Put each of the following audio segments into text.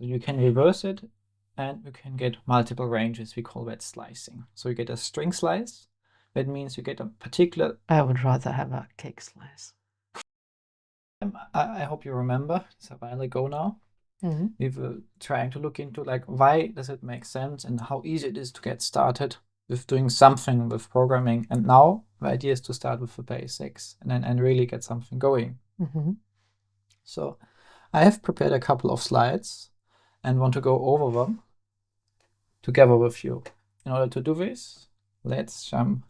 So you can reverse it and you can get multiple ranges. We call that slicing. So you get a string slice. That means you get a particular... I would rather have a cake slice. I hope you remember, it's a while ago now. Mm-hmm. We were trying to look into like why does it make sense and how easy it is to get started with doing something with programming. And now the idea is to start with the basics and really get something going. Mm-hmm. So I have prepared a couple of slides and want to go over them together with you. In order to do this, let's jump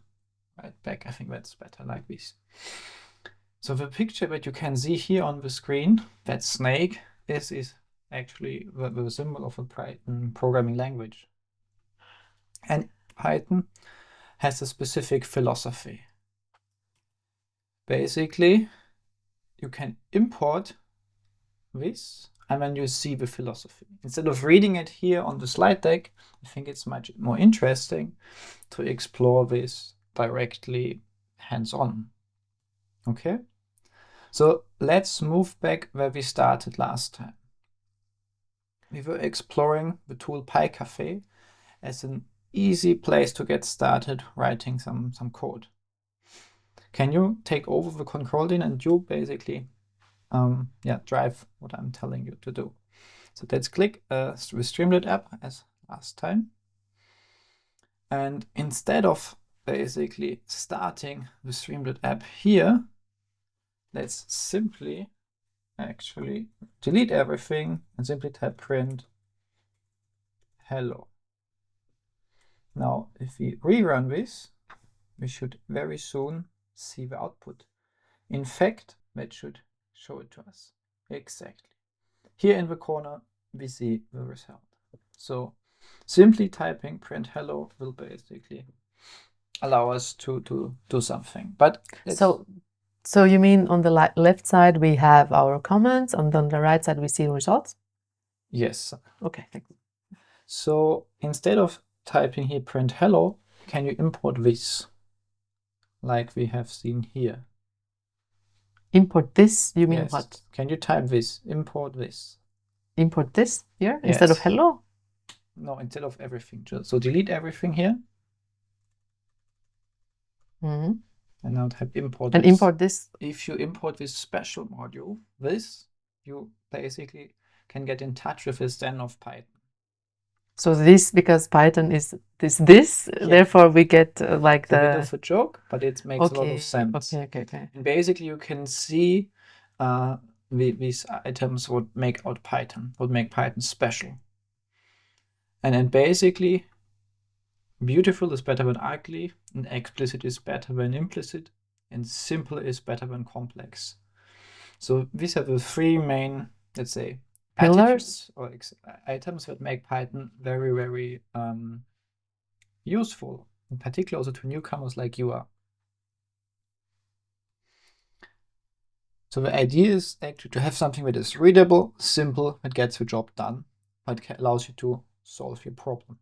right back. I think that's better like this. So the picture that you can see here on the screen, that snake, is actually the symbol of a Python programming language. And Python has a specific philosophy. Basically, you can import this and then you see the philosophy. Instead of reading it here on the slide deck, I think it's much more interesting to explore this directly hands-on. Okay? So let's move back where we started last time. We were exploring the tool PyCafe as an easy place to get started writing some code. Can you take over the control din and you basically drive what I'm telling you to do? So let's click the Streamlit app as last time. And instead of basically starting the Streamlit app here, let's simply actually delete everything and simply type print hello. Now, if we rerun this, we should very soon see the output. In fact, that should show it to us. Exactly. Here in the corner, we see the result. So simply typing print hello will basically allow us to do something. But so you mean on the left side we have our comments, and on the right side we see results? Yes. Okay, thank you. So instead of typing here print hello, can you import this like we have seen here? Import this? You mean Yes. what? Can you type this? Import this. Import this here instead of hello? No, instead of everything. So delete everything here. Mm-hmm. And now type import and this. Import this. If you import this special module, this, you basically can get in touch with the stand of Python. So this, because Python is this, therefore we get like the bit of a joke, but it makes a lot of sense. Okay. And basically you can see these items would make out Python, would make Python special. And then basically beautiful is better than ugly, and explicit is better than implicit, and simple is better than complex. So these are the three main, let's say, pillars or items that make Python very, very useful, in particular also to newcomers like you are. So the idea is actually to have something that is readable, simple, that gets the job done, but allows you to solve your problem.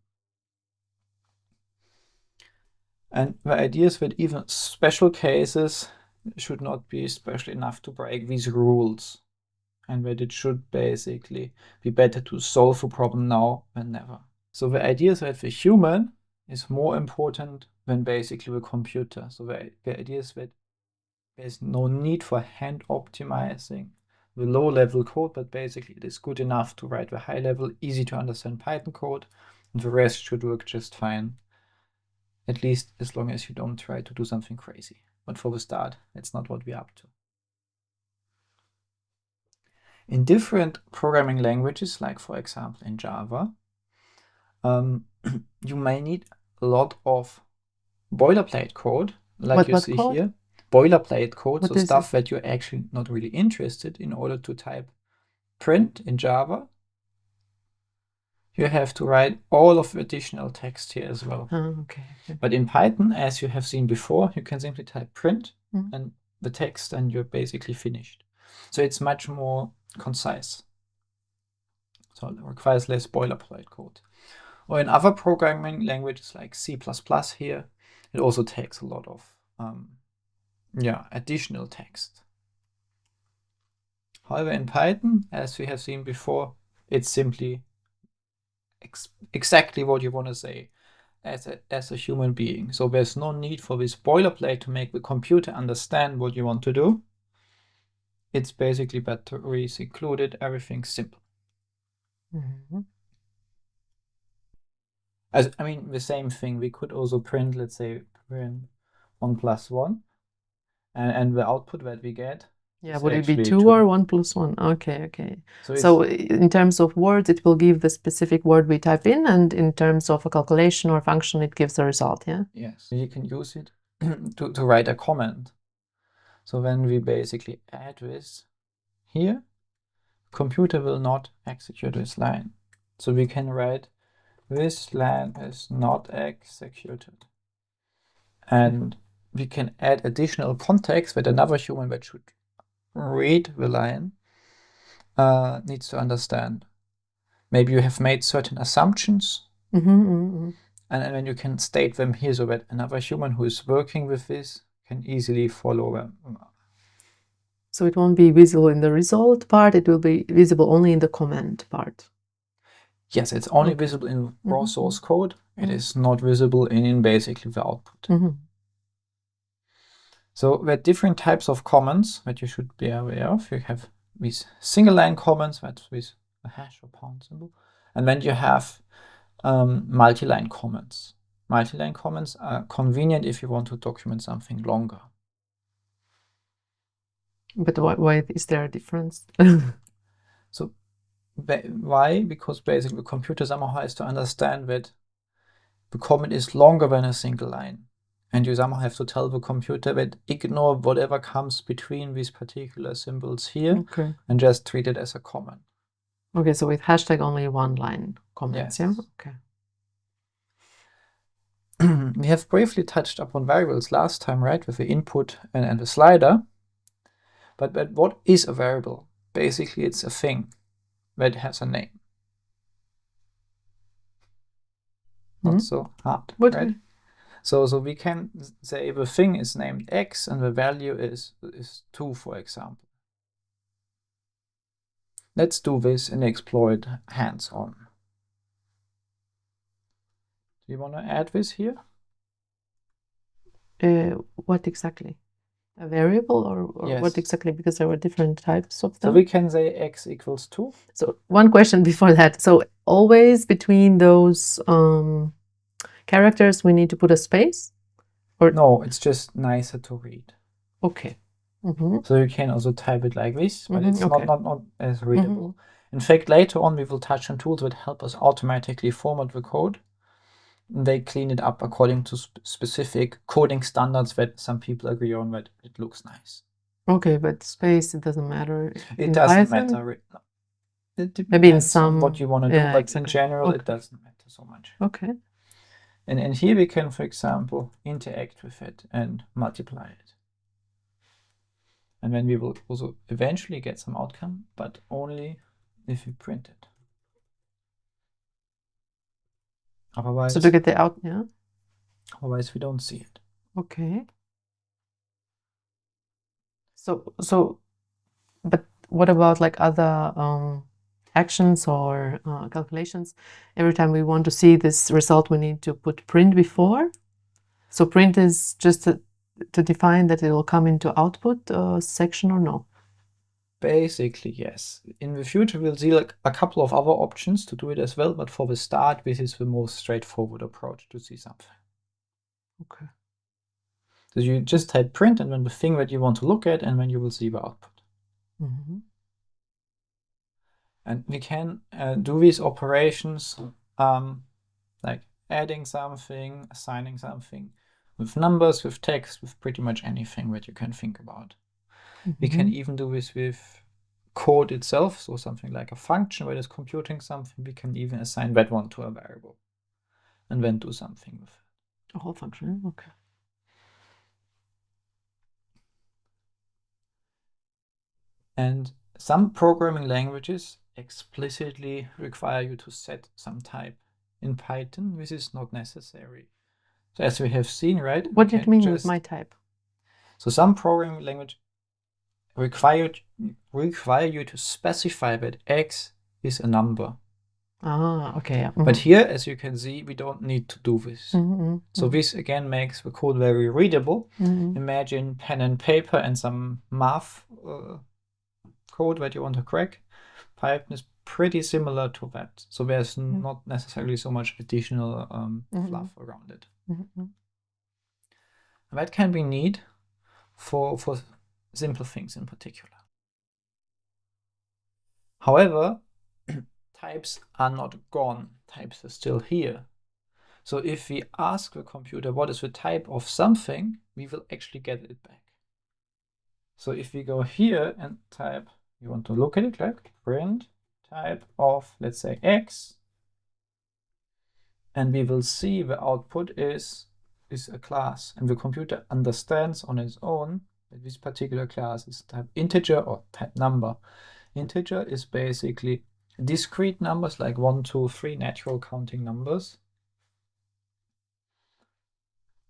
And the idea is that even special cases should not be special enough to break these rules, and that it should basically be better to solve a problem now than never. So the idea is that the human is more important than basically the computer. So the idea is that there's no need for hand optimizing the low-level code, but basically it is good enough to write the high-level, easy to understand Python code, and the rest should work just fine. At least as long as you don't try to do something crazy. But for the start, that's not what we're up to. In different programming languages, like for example in Java, you may need a lot of boilerplate code, like you see here. Boilerplate code, so stuff that you're actually not really interested in. Order to type print in Java, you have to write all of the additional text here as well. Okay. But in Python, as you have seen before, you can simply type print and the text, and you're basically finished. So it's much more concise. So it requires less boilerplate code. Or in other programming languages like C++ here, it also takes a lot of additional text. However, in Python, as we have seen before, It's simply exactly what you want to say as a human being. So there's no need for this boilerplate to make the computer understand what you want to do. It's basically batteries included, everything simple. I mean, the same thing. We could also print, let's say, print 1 + 1, and the output that we get. Yeah, is would it be actually 2 or 1 + 1? Okay, okay. So, So in terms of words, it will give the specific word we type in, and in terms of a calculation or function, it gives the result, yeah? yes, you can use it to write a comment. So when we basically add this here, computer will not execute this line. So we can write this line is not executed. And we can add additional context that another human that should read the line needs to understand. Maybe you have made certain assumptions, and then you can state them here so that another human who is working with this can easily follow them. So it won't be visible in the result part, it will be visible only in the comment part. Yes, it's only visible in raw source code. It is not visible in basically the output. So there are different types of comments that you should be aware of. You have these single line comments, that's with a hash or pound symbol. And then you have multi-line comments. Multi-line comments are convenient if you want to document something longer. But why is there a difference? So why? Because basically the computer somehow has to understand that the comment is longer than a single line. And you somehow have to tell the computer that ignore whatever comes between these particular symbols here and just treat it as a comment. Okay, so with hashtag only one line comments, yes. Yeah? Okay. We have briefly touched upon variables last time, right, with the input and the slider. But what is a variable? Basically, it's a thing that has a name. Not so hard, right? So we can say the thing is named X and the value is 2, for example. Let's do this and exploit hands-on. Do you want to add this here? What exactly? A variable or yes. What exactly? Because there were different types of them. So we can say X = 2. So one question before that. So always between those characters we need to put a space? Or no, it's just nicer to read. Okay. So you can also type it like this, but it's not as readable. In fact, later on we will touch on tools that help us automatically format the code. They clean it up according to specific coding standards that some people agree on, that it looks nice. Okay, but space, it doesn't matter. It doesn't matter. No. It maybe in some what you want to do, but in general it doesn't matter so much. Okay. And here we can, for example, interact with it and multiply it. And then we will also eventually get some outcome, but only if we print it. Otherwise, so to get the out, yeah. Otherwise, we don't see it. Okay. So, but what about like other actions or calculations? Every time we want to see this result, we need to put print before. So print is just to define that it will come into output section or no? Basically, yes. In the future, we'll see like a couple of other options to do it as well, but for the start, this is the most straightforward approach to see something. Okay. So you just type print and then the thing that you want to look at, and then you will see the output. And we can do these operations like adding something, assigning something, with numbers, with text, with pretty much anything that you can think about. We can even do this with code itself, so something like a function where it's computing something. We can even assign that one to a variable and then do something with it. A whole function, okay. And some programming languages explicitly require you to set some type. In Python, this is not necessary. So as we have seen, right? What do you mean with my type? So some programming language require you to specify that X is a number. Okay. Yeah. But here, as you can see, we don't need to do this. Mhm, So mhm, this again makes the code very readable. mhm, Imagine pen and paper and some math code that you want to crack. Python is pretty similar to that. So there's not necessarily so much additional fluff around it. mhm. And that can be neat for simple things in particular. However, types are not gone. Types are still here. So if we ask the computer what is the type of something, we will actually get it back. So if we go here and type, you want to look at it like print type of, let's say, X, and we will see the output is a class, and the computer understands on its own that this particular class is type integer or type number. Integer is basically discrete numbers like 1, 2, 3 natural counting numbers.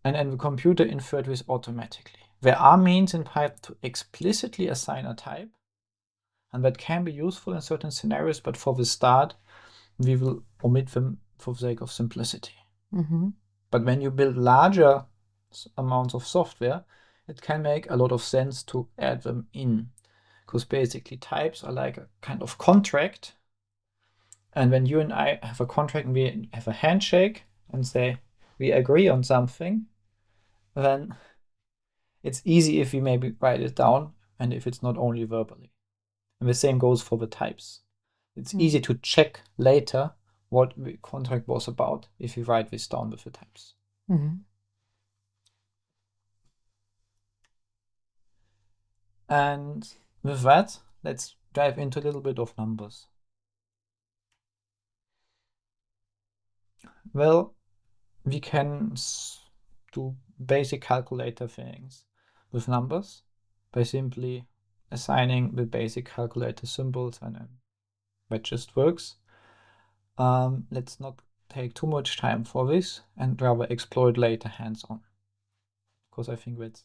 And then the computer inferred this automatically. There are means in Python to explicitly assign a type, and that can be useful in certain scenarios, but for the start, we will omit them for the sake of simplicity. But when you build larger amounts of software, it can make a lot of sense to add them in, because basically types are like a kind of contract. And when you and I have a contract and we have a handshake and say we agree on something, then it's easy if we maybe write it down and if it's not only verbally. And the same goes for the types. It's easy to check later what the contract was about if you write this down with the types. And with that, let's dive into a little bit of numbers. Well, we can do basic calculator things with numbers by simply assigning the basic calculator symbols, and that just works. Let's not take too much time for this and rather explore it later hands-on, because I think that's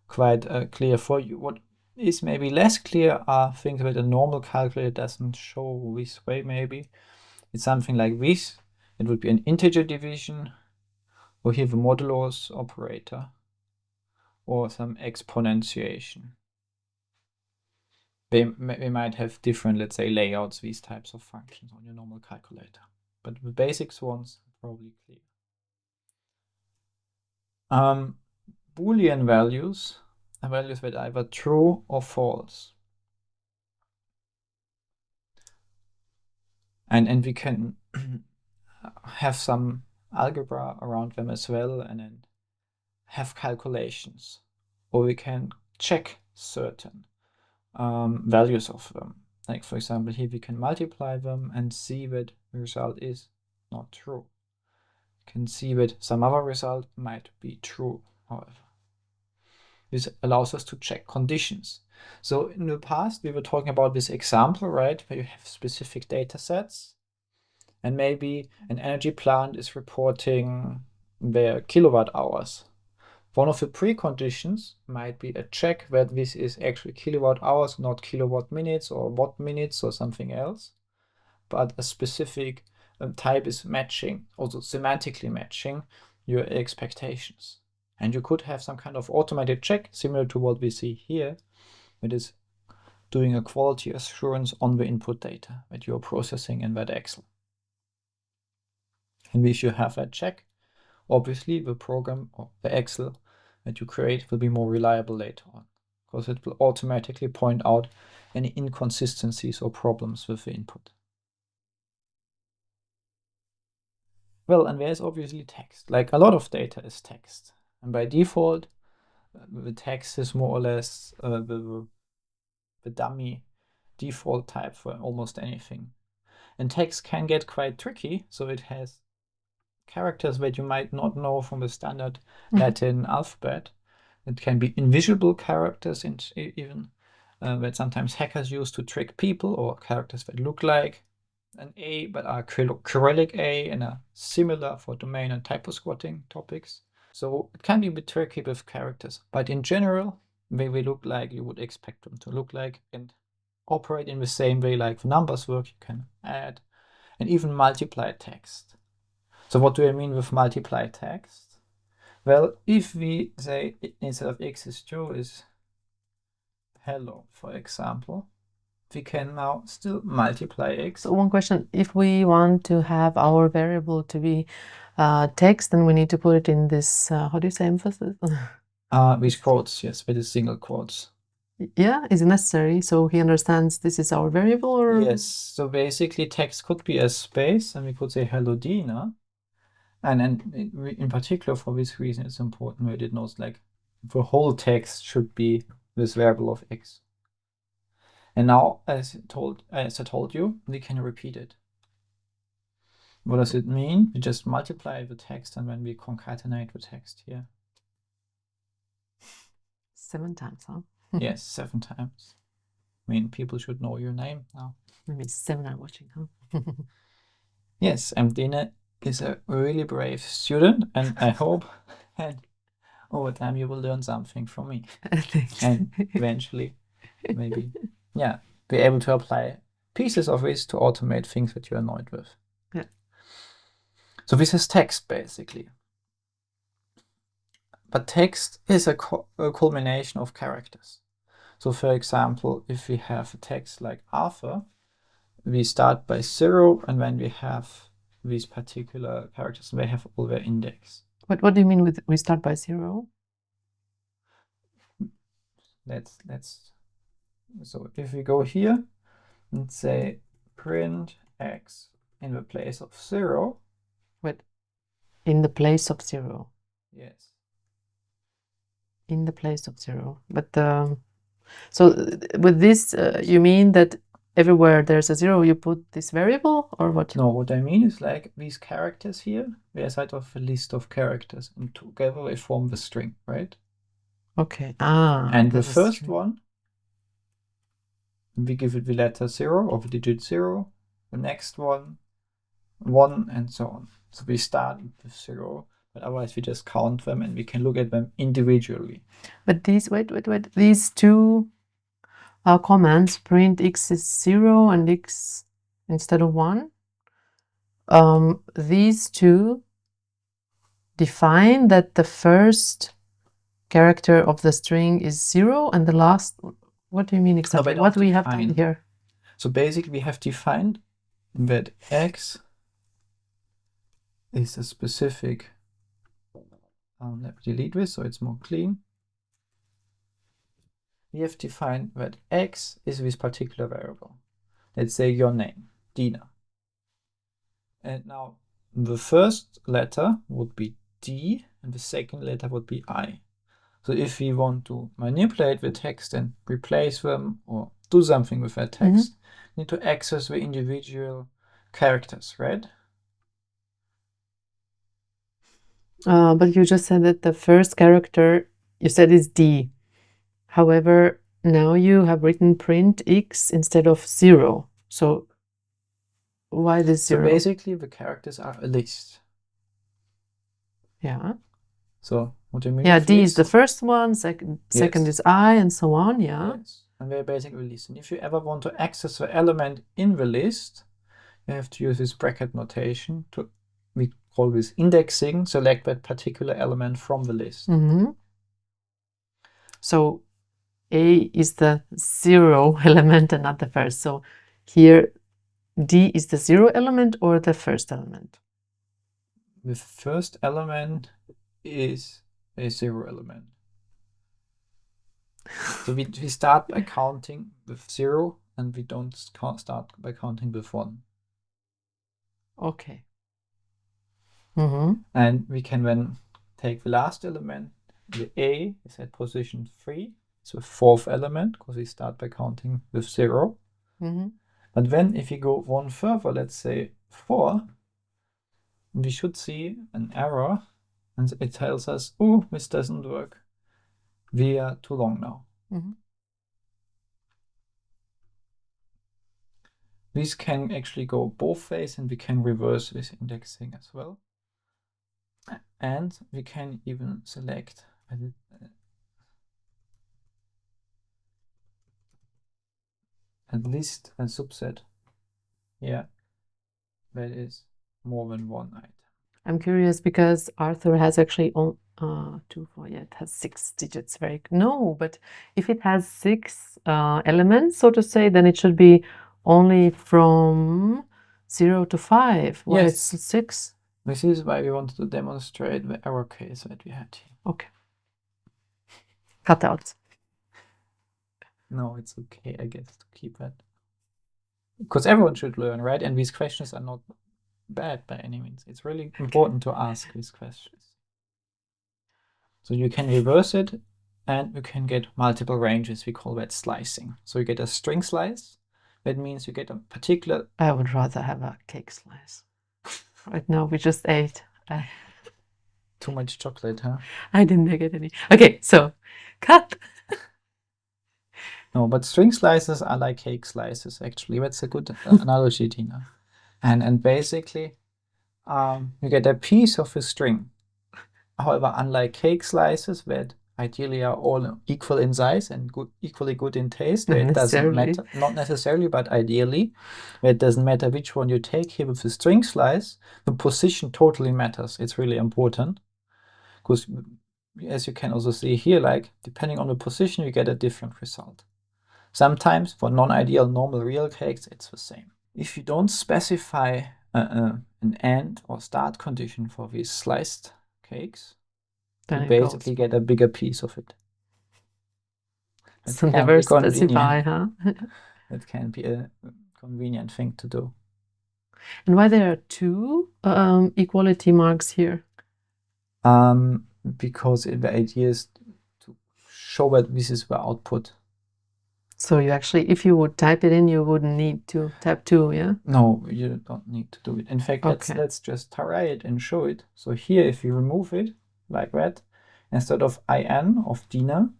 quite clear for you. What is maybe less clear are things that a normal calculator doesn't show this way. Maybe it's something like this. It would be an integer division, or here the modulus operator, or some exponentiation. They might have different, let's say, layouts, these types of functions on your normal calculator. But the basics ones are probably clear. Boolean values are values that are either true or false. And we can have some algebra around them as well, and then have calculations. Or we can check certain values of them. Like, for example, here we can multiply them and see that the result is not true. You can see that some other result might be true, however. This allows us to check conditions. So in the past, we were talking about this example, right, where you have specific data sets, and maybe an energy plant is reporting their kilowatt hours. One of the preconditions might be a check that this is actually kilowatt hours, not kilowatt minutes or watt minutes or something else, but a specific type is matching, also semantically matching your expectations. And you could have some kind of automated check similar to what we see here, that is doing a quality assurance on the input data that you're processing in that Excel. And if you have that check, obviously the program or the Excel that you create will be more reliable later on, because it will automatically point out any inconsistencies or problems with the input. Well, and there's obviously text. Like, a lot of data is text. And by default, the text is more or less the dummy default type for almost anything. And text can get quite tricky, so it has characters that you might not know from the standard Latin alphabet. It can be invisible characters, even that sometimes hackers use to trick people, or characters that look like an A but are Cyrillic A and are similar for domain and typo-squatting topics. So it can be a bit tricky with characters, but in general, they look like you would expect them to look like, and operate in the same way like the numbers work. You can add and even multiply text. So what do I mean with multiply text? Well, if we say instead of x is 2 is hello, for example, we can now still multiply x. So one question, if we want to have our variable to be text, then we need to put it in this, how do you say emphasis? With quotes, yes, with the single quotes. Yeah, is it necessary so he understands this is our variable? Or Yes, so basically text could be a space and we could say hello Dina. And in particular for this reason it's important that it knows like the whole text should be this variable of x. And now as I told you, we can repeat it. What does it mean? We just multiply the text and then we concatenate the text here. 7 times, huh? Yes, 7 times. I mean, people should know your name now. Maybe 7 are watching, huh? Yes, and Dina is a really brave student, and I hope and over time you will learn something from me. Thanks. And eventually, maybe, yeah, be able to apply pieces of this to automate things that you're annoyed with. Yeah. So this is text, basically. But text is a culmination of characters. So for example, if we have a text like Arthur, we start by 0, and when we have these particular characters, they have all their index. What do you mean with we start by 0? So if we go here and say print x in the place of 0. Wait, in the place of 0? Yes. In the place of 0. But so with this, you mean that everywhere there's a 0, you put this variable, or what? No, what I mean is like these characters here, they are side of a list of characters, and together they form the string, right? Okay. And the first one, we give it the letter 0 or the digit 0. The next one, 1, and so on. So we start with 0, but otherwise we just count them and we can look at them individually. But these, wait, these two commands, print x is 0 and x instead of 1, these two define that the first character of the string is 0 and the last, what do you mean exactly? What we have done here? So basically we have defined that x is a specific, let me delete this so it's more clean. We have defined that x is this particular variable. Let's say your name, Dina. And now the first letter would be D and the second letter would be I. So if we want to manipulate the text and replace them or do something with that text, we need to access the individual characters, right? But you just said that the first character, you said is D. However, now you have written print x instead of 0. So why this 0? So basically the characters are a list. Yeah. So what do you mean? Yeah, D is the first one, second is I, and so on, yeah. Yes. And they're basically a list. And if you ever want to access the element in the list, you have to use this bracket notation to, we call this indexing, select that particular element from the list. So A is the 0 element and not the first. So here D is the 0 element or the first element? The first element is a 0 element. So we start by counting with 0 and we don't start by counting with 1. Okay. And we can then take the last element. The A is at position 3. It's the fourth element because we start by counting with 0. But then if you go one further, let's say 4, we should see an error and it tells us, oh, this doesn't work. We are too long now. These can actually go both ways and we can reverse this indexing as well. And we can even select at least a subset here that is more than one item. I'm curious because Arthur has actually 2, 4, yeah, it has 6 digits. No, but if it has 6 elements, so to say, then it should be only from 0 to 5. Why Yes. it's 6? This is why we wanted to demonstrate the error case that we had here. Okay. Cut out. No, it's okay, I guess, to keep that. Because everyone should learn, right? And these questions are not bad by any means. It's really important to ask these questions. So you can reverse it and you can get multiple ranges. We call that slicing. So you get a string slice. That means you get a particular... I would rather have a cake slice. Right now we just ate. Too much chocolate, huh? I didn't get any. Okay, so cut. No, but string slices are like cake slices, actually. That's a good analogy, Tina. And basically, you get a piece of a string. However, unlike cake slices that ideally are all equal in size and equally good in taste, it doesn't matter, not necessarily, but ideally, it doesn't matter which one you take. Here with the string slice, the position totally matters. It's really important because, as you can also see here, like depending on the position, you get a different result. Sometimes for non-ideal normal real cakes, it's the same. If you don't specify an end or start condition for these sliced cakes, then you basically get a bigger piece of it. So never specify, huh? That can be a convenient thing to do. And why there are 2 equality marks here? Because the idea is to show that this is the output. So you actually, if you would type it in, you wouldn't need to type 2, yeah? No, you don't need to do it. In fact, let's just try it and show it. So here, if you remove it like that, instead of IN of Dina,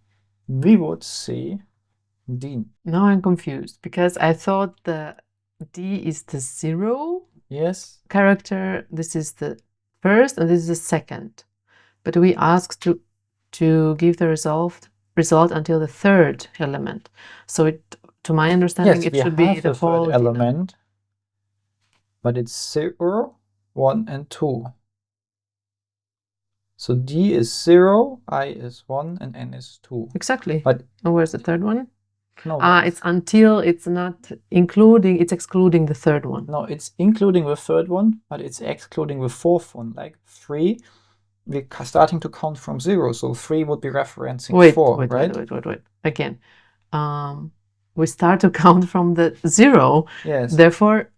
we would see Dean. Now I'm confused because I thought the D is the 0 character. This is the first and this is the second. But we asked to give the result until the 3rd element. So it, to my understanding, it should be the whole 3rd element, but it's 0, 1, and 2. So D is 0, I is 1, and N is 2. Exactly. But where's the 3rd one? No. It's until, it's not including, it's excluding the 3rd one. No, it's including the 3rd one, but it's excluding the 4th one. Like 3, we're starting to count from 0, so 3 would be referencing 4, right? Wait. Again, we start to count from the 0. Yes. Therefore...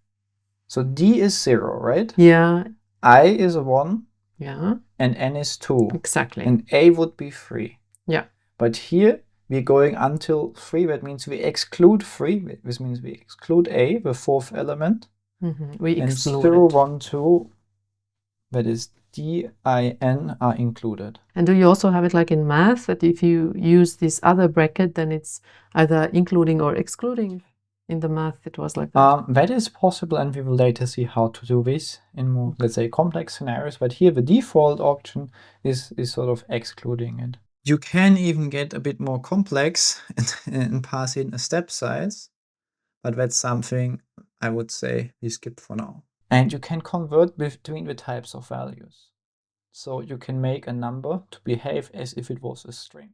So D is 0, right? Yeah. I is 1. Yeah. And N is 2. Exactly. And A would be 3. Yeah. But here, we're going until 3. That means we exclude 3. This means we exclude A, the 4th element. We exclude 0, 1, 2, that is D, I, N, are included. And do you also have it like in math, that if you use this other bracket, then it's either including or excluding? In the math, it was like that. That is possible, and we will later see how to do this in more, let's say, complex scenarios. But here, the default option is sort of excluding it. You can even get a bit more complex and pass in a step size, but that's something I would say we skip for now. And you can convert between the types of values. So you can make a number to behave as if it was a string,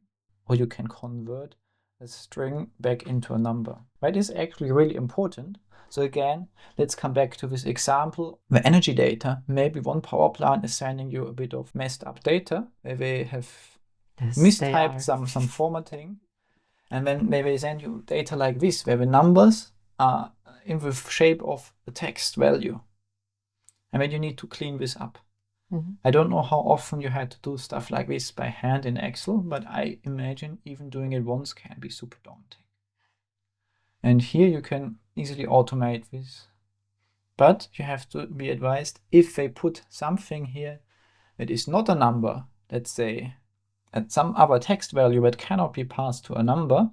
or you can convert a string back into a number. That is actually really important. So again, let's come back to this example. The energy data, maybe one power plant is sending you a bit of messed up data, where they have mistyped some formatting, and then maybe they send you data like this, where the numbers are in the shape of a text value. And then you need to clean this up. I don't know how often you had to do stuff like this by hand in Excel, but I imagine even doing it once can be super daunting. And here you can easily automate this. But you have to be advised, if they put something here that is not a number, let's say at some other text value that cannot be passed to a number,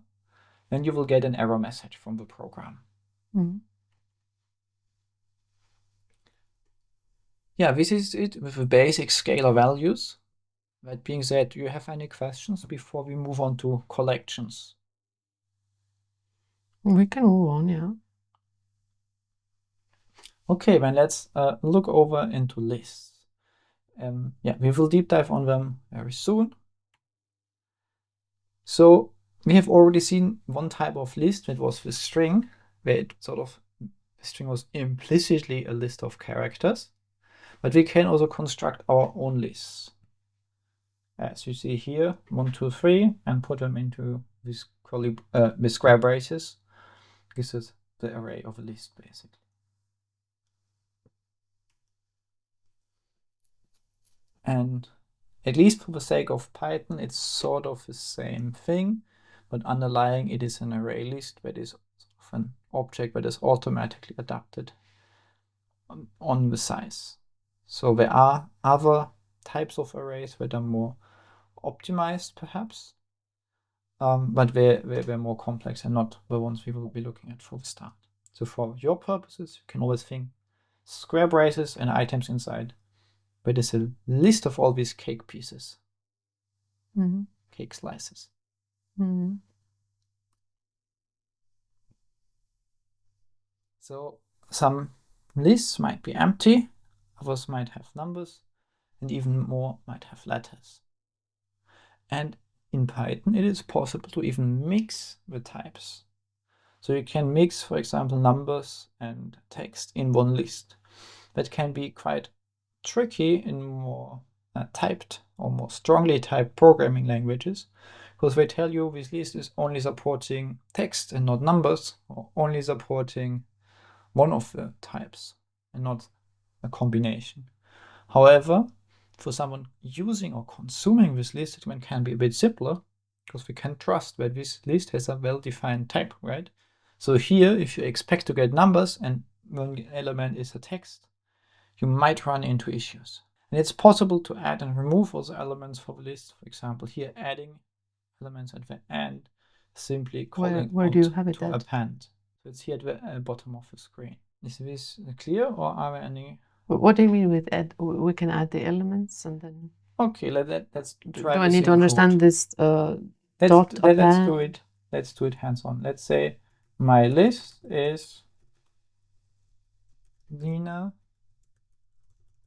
then you will get an error message from the program. Yeah, this is it with the basic scalar values. That being said, do you have any questions before we move on to collections? We can move on, yeah. Okay, then let's look over into lists. Yeah, we will deep dive on them very soon. So we have already seen one type of list that was with string, where it sort of the string was implicitly a list of characters, but we can also construct our own lists. As you see here, 1, 2, 3, and put them into these curly with square braces. This is the array of a list, basically. And at least for the sake of Python, it's sort of the same thing, but underlying it is an array list that is sort of an object that is automatically adapted on the size. So there are other types of arrays that are more optimized, perhaps, but they're more complex and not the ones we will be looking at for the start. So for your purposes, you can always think square braces and items inside, but it's a list of all these cake pieces, cake slices. So some lists might be empty, others might have numbers, and even more might have letters. And in Python, it is possible to even mix the types. So you can mix, for example, numbers and text in one list. That can be quite tricky in more typed or more strongly typed programming languages, because they tell you this list is only supporting text and not numbers, or only supporting one of the types and not a combination. However, for someone using or consuming this list, it can be a bit simpler, because we can trust that this list has a well-defined type, right? So here, if you expect to get numbers and one element is a text, you might run into issues. And it's possible to add and remove those elements for the list. For example, here adding elements at the end, simply calling Where do you have it to at? append. So it's here at the bottom of the screen. Is this clear, or are there any? What do you mean with add? We can add the elements and then. Okay, let's try. Do I need to understand this? Let's do it. Let's do it hands-on. Let's say my list is Nina,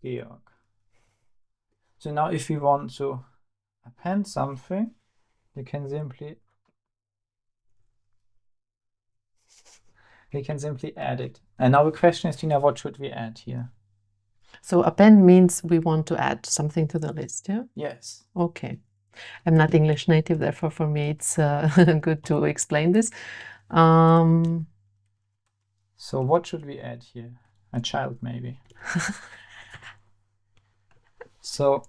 Georg. So now if we want to append something, we can simply add it. And now the question is, Tina, what should we add here? So append means we want to add something to the list, yeah? Yes. Okay. I'm not English native, therefore for me it's good to explain this. So what should we add here? A child, maybe. So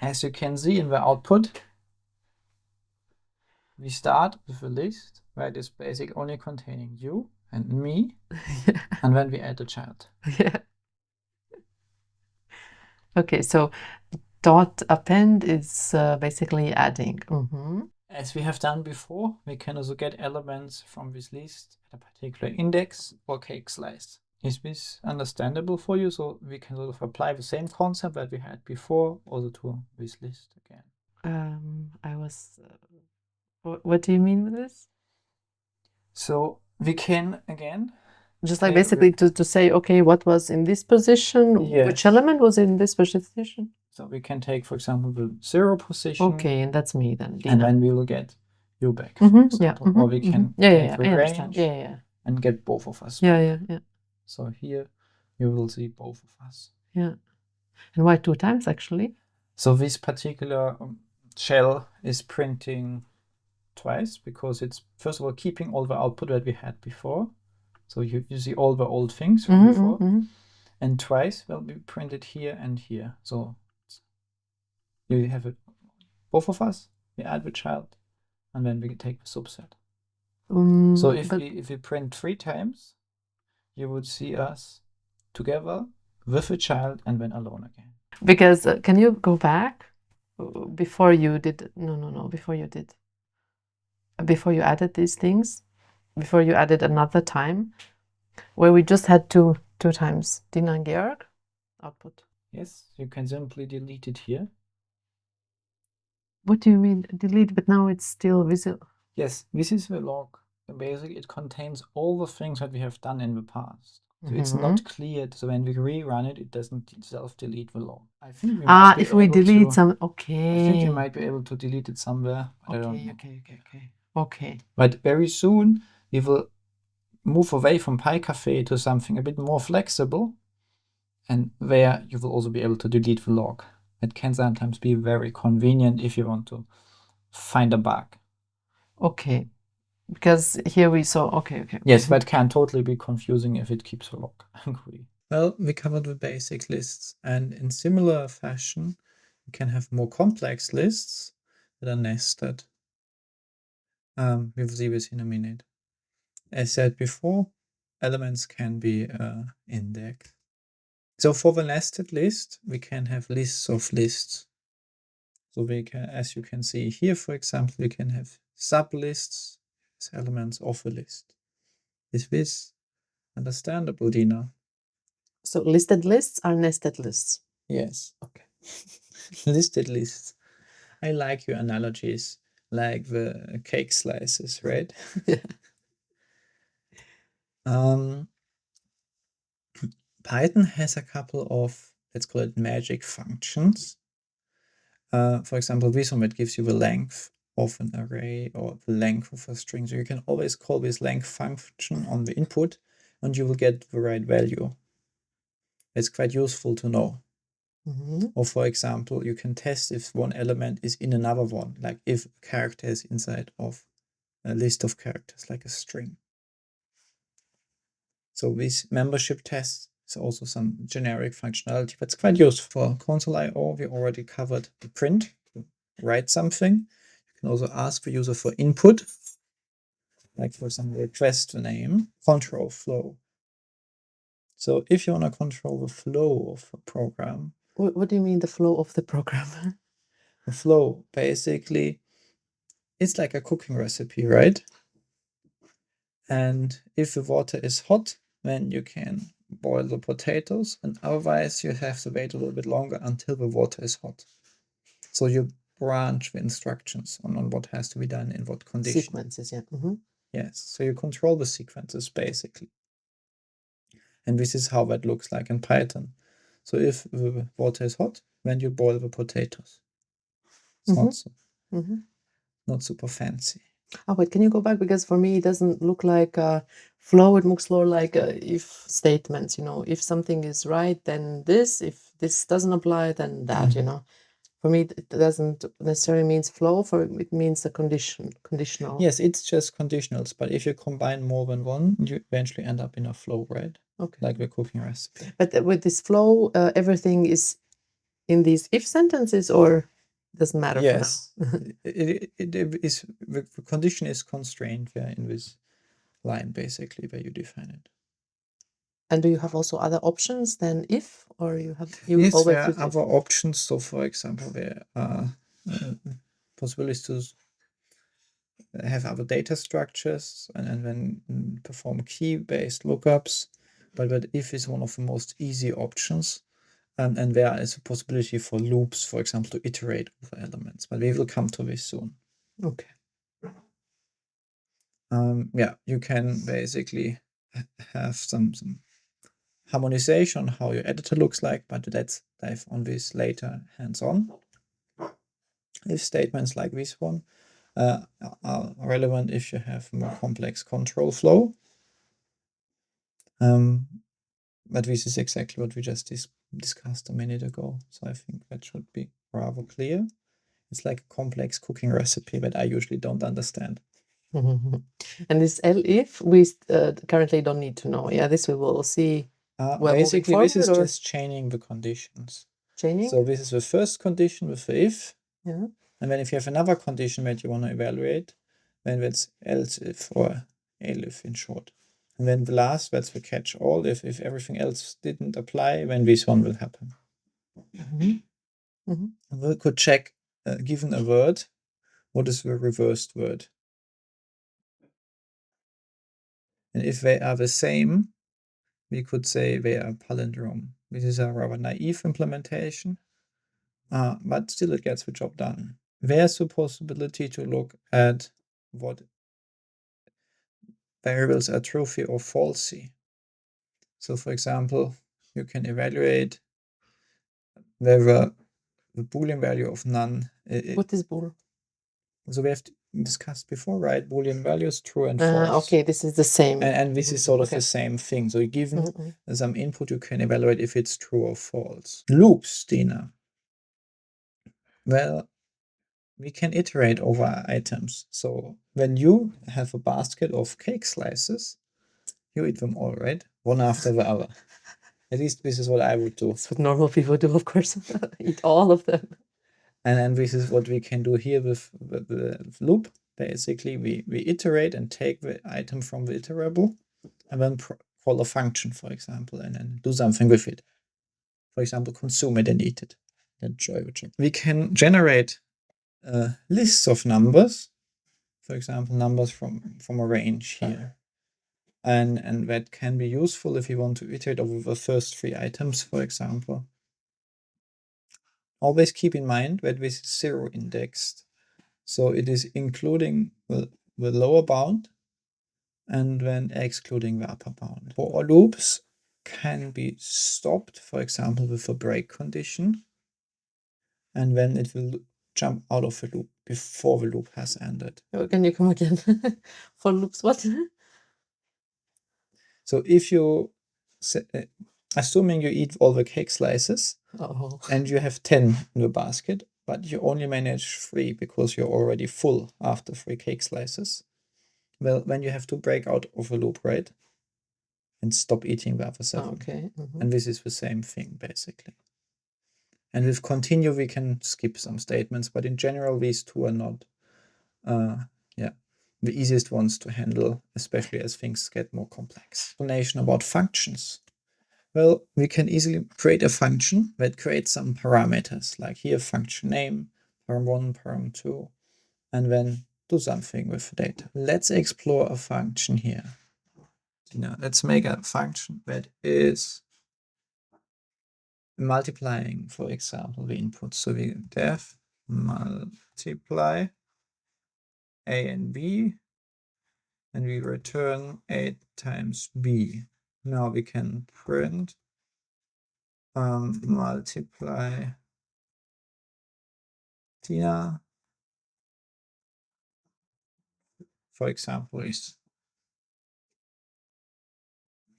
as you can see in the output, we start with a list where it is basically only containing you and me, and then we add a child. Yeah. Okay, so dot append is basically adding. As we have done before, we can also get elements from this list at a particular index or cake slice. Is this understandable for you? So we can sort of apply the same concept that we had before also to this list again. What do you mean with this? So we can again just like basically to say, okay, what was in this position? Yes. Which element was in this position? So we can take, for example, the 0 position. Okay, and that's me then. Dina. And then we will get you back, for example. Or we can take the range and get both of us. Yeah. So here you will see both of us. Yeah. And why 2 times actually? So this particular shell is printing twice because it's first of all keeping all the output that we had before. So you see all the old things from before. And twice will be printed here and here. So you have it, both of us, we add the child, and then we take the subset. So if we print 3 times, you would see us together with a child and then alone again. Because can you go back before you did? No. Before you added these things, before you added another time, where we just had two times Dina and Georg output. Yes, you can simply delete it here. What do you mean delete? But now it's still visible. Yes, this is the log. Basically, it contains all the things that we have done in the past. So it's not cleared. So when we rerun it, it doesn't self-delete the log. I think we might be if we able delete to. some, I think okay. you might be able to delete it somewhere, but I don't know. Okay. But very soon we will move away from PyCafe to something a bit more flexible, and where you will also be able to delete the log. It can sometimes be very convenient if you want to find a bug. Okay. Because here we saw, okay. Yes, that can totally be confusing if it keeps a log. I agree. Well, we covered the basic lists, and in similar fashion, you can have more complex lists that are nested. We'll see this in a minute. As said before, elements can be indexed. So for the nested list, we can have lists of lists. So we can, as you can see here, for example, we can have sublists as elements of a list. Is this understandable, Dina? So listed lists are nested lists. Yes. Okay. Listed lists. I like your analogies, like the cake slices, right? Python has a couple of, let's call it magic functions. For example, this one that gives you the length of an array or the length of a string. So you can always call this length function on the input and you will get the right value. It's quite useful to know. Or for example, you can test if one element is in another one, like if a character is inside of a list of characters, like a string. So this membership test is also some generic functionality that's quite useful. For console.io, we already covered the print to write something. You can also ask the user for input, like for example, request the name, control flow. So if you want to control the flow of a program. What do you mean the flow of the program? The flow, basically, it's like a cooking recipe, right? And if the water is hot, then you can boil the potatoes, and otherwise you have to wait a little bit longer until the water is hot. So you branch the instructions on what has to be done in what condition. Sequences, yeah. Yes, so you control the sequences basically. And this is how that looks like in Python. So if the water is hot, then you boil the potatoes. It's not super fancy. Oh, wait, can you go back? Because for me, it doesn't look like a flow. It looks more like if statements, if something is right, then this. If this doesn't apply, then that, For me, it doesn't necessarily means flow. For it means a conditional. Yes, it's just conditionals. But if you combine more than one, you eventually end up in a flow, right? Okay. Like the cooking recipe. But with this flow, everything is in these if sentences, or doesn't matter. Yes, for now. it is the condition is constrained in this line basically where you define it. And do you have also other options than if, or yes, always there are other options. So, for example, there are possibilities to have other data structures and then perform key-based lookups. But if is one of the most easy options. And there is a possibility for loops, for example, to iterate over elements. But we will come to this soon. Okay. Yeah, you can basically have some harmonization on how your editor looks like, but let's dive on this later hands-on. If statements like this one are relevant if you have more complex control flow. But this is exactly what we just discussed a minute ago. So I think that should be rather clear. It's like a complex cooking recipe that I usually don't understand. And this elif, we currently don't need to know. Yeah, this we will see. Basically, this is just chaining the conditions. Chaining? So this is the first condition with the if. Yeah. And then if you have another condition that you want to evaluate, then that's else if or elif in short. And then the last, that's the catch all. If everything else didn't apply, then this one will happen. We could check, given a word, what is the reversed word? And if they are the same, we could say they are palindrome. This is a rather naive implementation, but still it gets the job done. There's a possibility to look at what variables are truthy or falsy. So for example, you can evaluate whether the Boolean value of none. What is bool? So we have discussed before, right? Boolean values true and false. Okay, this is the same. And this is sort of Okay. the same thing. So given Mhm. some input, you can evaluate if it's true or false. Loops, Dina. Well, we can iterate over items. So when you have a basket of cake slices, you eat them all, right? One after the other. At least this is what I would do. That's what normal people do, of course. Eat all of them. And this is what we can do here with the loop. Basically, we iterate and take the item from the iterable and then call a function, for example, and then do something with it. For example, consume it and eat it. Enjoy the job. We can generate lists of numbers, for example, numbers from a range here. And that can be useful if you want to iterate over the first 3 items, for example. Always keep in mind that this is 0 indexed. So it is including the lower bound and then excluding the upper bound. For loops can be stopped, for example, with a break condition. And then it will jump out of the loop before the loop has ended. Can you come again? For loops, what? So if you, assuming you eat all the cake slices, and you have 10 in the basket, but you only manage 3 because you're already full after 3 cake slices, well, then you have to break out of a loop, right? And stop eating the other 7. Okay. And this is the same thing, basically. And with continue, we can skip some statements, but in general, these two are not the easiest ones to handle, especially as things get more complex. Explanation about functions. Well, we can easily create a function that creates some parameters, like here function name, param1, param2, and then do something with the data. Let's explore a function here. Now, let's make a function that is multiplying, for example, the inputs. So we def multiply a and b, and we return a times b. Now we can print multiply Tina, for example, is,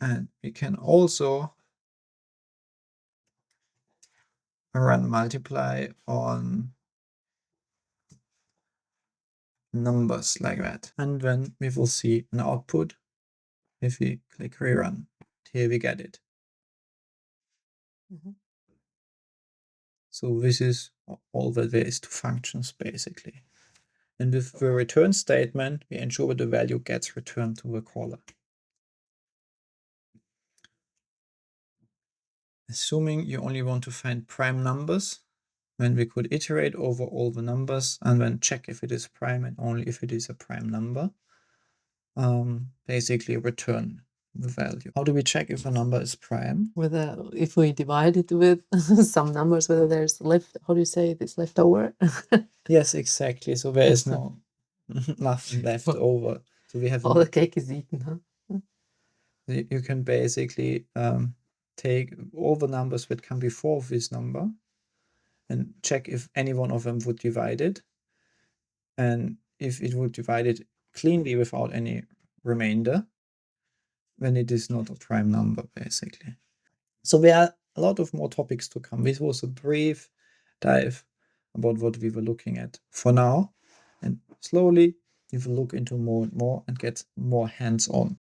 and we can also run multiply on numbers like that. And then we will see an output if we click rerun. Here we get it. So this is all that there is to functions, basically. And with the return statement, we ensure that the value gets returned to the caller. Assuming you only want to find prime numbers, then we could iterate over all the numbers and then check if it is prime and only if it is a prime number. Basically return the value. How do we check if a number is prime? Whether if we divide it with some numbers, whether there's left, how do you say this, left over? Yes, exactly. So there is no nothing left over. So we have all the cake is eaten, huh? You can basically take all the numbers that come before this number and check if any one of them would divide it. And if it would divide it cleanly without any remainder, then it is not a prime number, basically. So there are a lot of more topics to come. This was a brief dive about what we were looking at for now. And slowly we will look into more and more and get more hands-on.